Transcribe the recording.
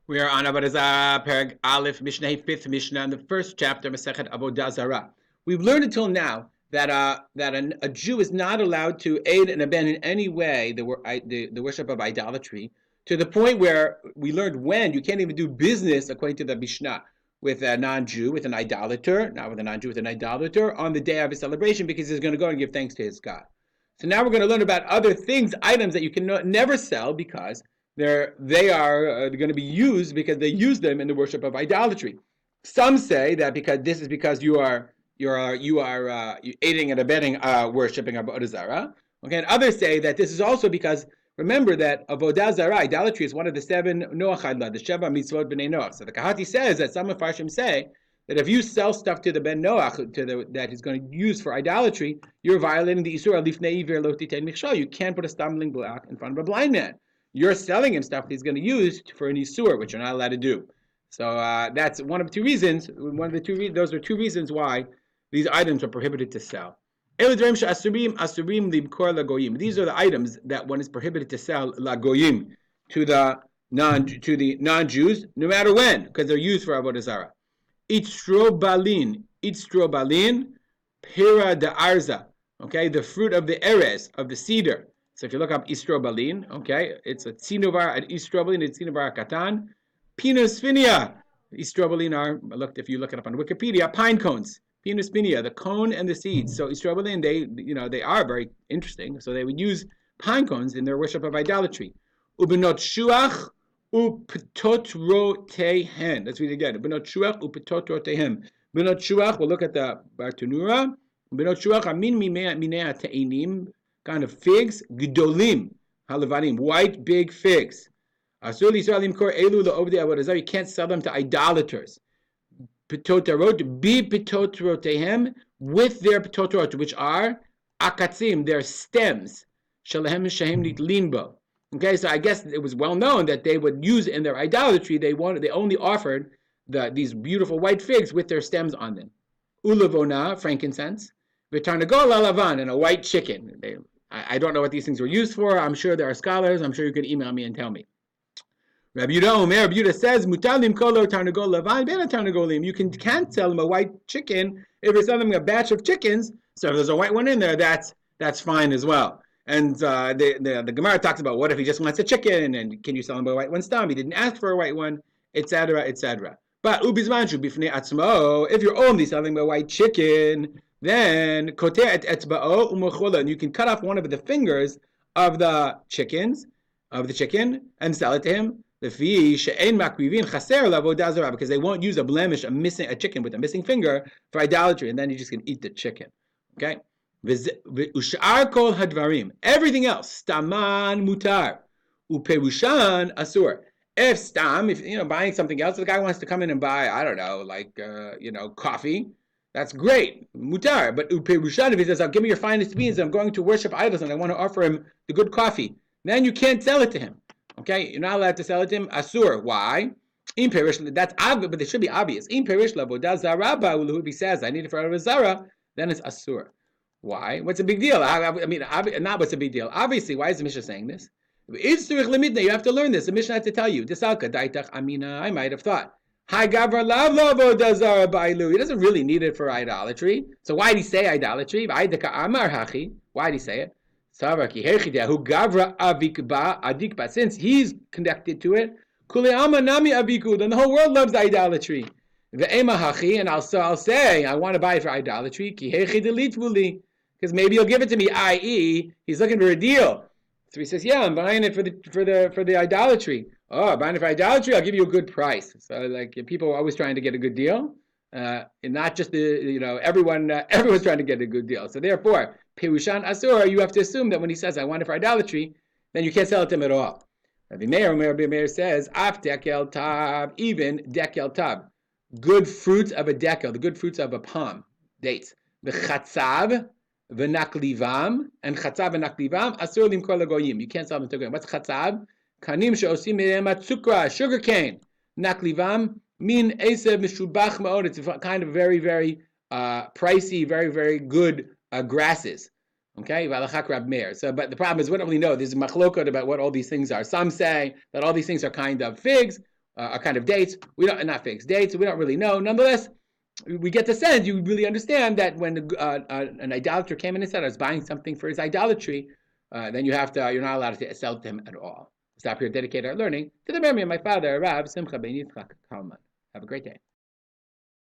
We are on Avodah Zarah, Perek Aleph, Mishnah, fifth Mishnah, in the first chapter, Masechet Avodah Zarah. We've learned until now that a Jew is not allowed to aid and abet in any way the worship of idolatry, to the point where we learned when you can't even do business, according to the Mishnah, with a non-Jew, with an idolater, not with a non-Jew, with an idolater, on the day of his celebration, because he's going to go and give thanks to his God. So now we're going to learn about other things, items that you can never sell because they are going to be used because they use them in the worship of idolatry. Some say that because you are aiding and abetting worshiping of Avodah Zarah. Okay, and others say that this is also because remember that Avodah Zarah, idolatry, is one of the seven Noach Hadla, the Sheva Mitzvot B'nei Noach. So the Kahati says that some Mefarshim say that if you sell stuff to the Ben Noach that he's going to use for idolatry, you're violating the Isur Alifnei Iver Lo Titein Michshal. You can't put a stumbling block in front of a blind man. You're selling him stuff that he's going to use for an Isur, which you're not allowed to do. So that's one of two reasons. Those are two reasons why these items are prohibited to sell. These are the items that one is prohibited to sell lagoyim to the non-Jews, no matter when, because they're used for Avodah Zarah. Itzrobalin, pira de arza. Okay, the fruit of the erez, of the cedar. So if you look up istrobalin, okay, it's a tzinovar at istrobalin, it's tzinovar katan. Pinus finia. Istrobalin are, if you look it up on Wikipedia, pine cones. Pinus finia, the cone and the seeds. So istrobalin, they are very interesting. So they would use pine cones in their worship of idolatry. Ubenot shuach upetotrotehen. Let's read it again. Ubenot shuach upetotrotehen. Benot shuach, we'll look at the Bartanura. Benot shuach amin minea te'inim. Kind of figs, gdolim, halavanim, white big figs. You can't sell them to idolaters. Pitotarot, be pitotarotehem, with their pitotarot, which are akatzim, their stems. Shalahem shahem limbo. Okay, so I guess it was well known that they would use in their idolatry. They only offered these beautiful white figs with their stems on them. Ulavona, frankincense. V'tarnagol alavan, and a white chicken. I don't know what these things were used for. I'm sure there are scholars. I'm sure you can email me and tell me. Rabbi Yehuda says, "Mutalim kolo tarnagol lavan ben tarnagolim." You can't sell them a white chicken if you're selling them a batch of chickens. So if there's a white one in there, that's fine as well. And the Gemara talks about what if he just wants a chicken, and can you sell him a white one stam? He didn't ask for a white one, etc., etc. But ubizmanshu bifnei atzmo, if you're only selling a white chicken, then koter et etzba'o u'mochola, and you can cut off one of the fingers of the chicken, and sell it to him. The fee she'en makrivin chaser l'avodah zarah, because they won't use a chicken with a missing finger for idolatry, and then you just can eat the chicken. Okay. Ushar kol hadvarim, everything else, staman mutar, uperushan asur. If buying something else, the guy wants to come in and buy, I don't know, coffee. That's great, mutar. But uperushan, if he says, "Give me your finest beans, I'm going to worship idols, and I want to offer him the good coffee," then you can't sell it to him. Okay, you're not allowed to sell it to him. Asur. Why? In perish, that's obvious, but it should be obvious. In perish lavodah zarah ba'ulu, if he says, "I need it for Avodah Zarah," then it's asur. Why? What's the big deal? Not what's the big deal. Obviously, why is the Mishnah saying this? You have to learn this. The Mishnah has to tell you. I might have thought. He doesn't really need it for idolatry. So why did he say idolatry? Why did he say it? Since he's connected to it, then the whole world loves idolatry. And I'll say, I want to buy it for idolatry, because maybe he'll give it to me, i.e., he's looking for a deal. So he says, yeah, I'm buying it for the idolatry. Oh, buying it for idolatry, I'll give you a good price. So people are always trying to get a good deal. And not just everyone's trying to get a good deal. So therefore, Perushan Asur, you have to assume that when he says, I want it for idolatry, then you can't sell it to him at all. Rabbi Meir says, Af dekel tab, even dekel tab. Good fruits of a dekel, the good fruits of a palm, dates. The chatzav, the naklivam, and chatzav and naklivam, asur limkor lagoyim. You can't sell them to goyim. What's chatzav? Kanim she'osim me'em atzukra, sugar cane. Naklivam, min esev mishubach ma'od. It's a kind of very, very pricey, very, very good grasses. Okay, Valachak Rab Meir. So, but the problem is we don't really know. There's a machlokot about what all these things are. Some say that all these things are kind of figs. a kind of dates. We don't, not figs, dates. We don't really know. Nonetheless, we get the sense you really understand that when an idolater came in and said I was buying something for his idolatry, then you're not allowed to sell to him at all. Stop here. Dedicate our learning to the memory of my father, Rav Simcha ben Yitzchak Kalman. Have a great day.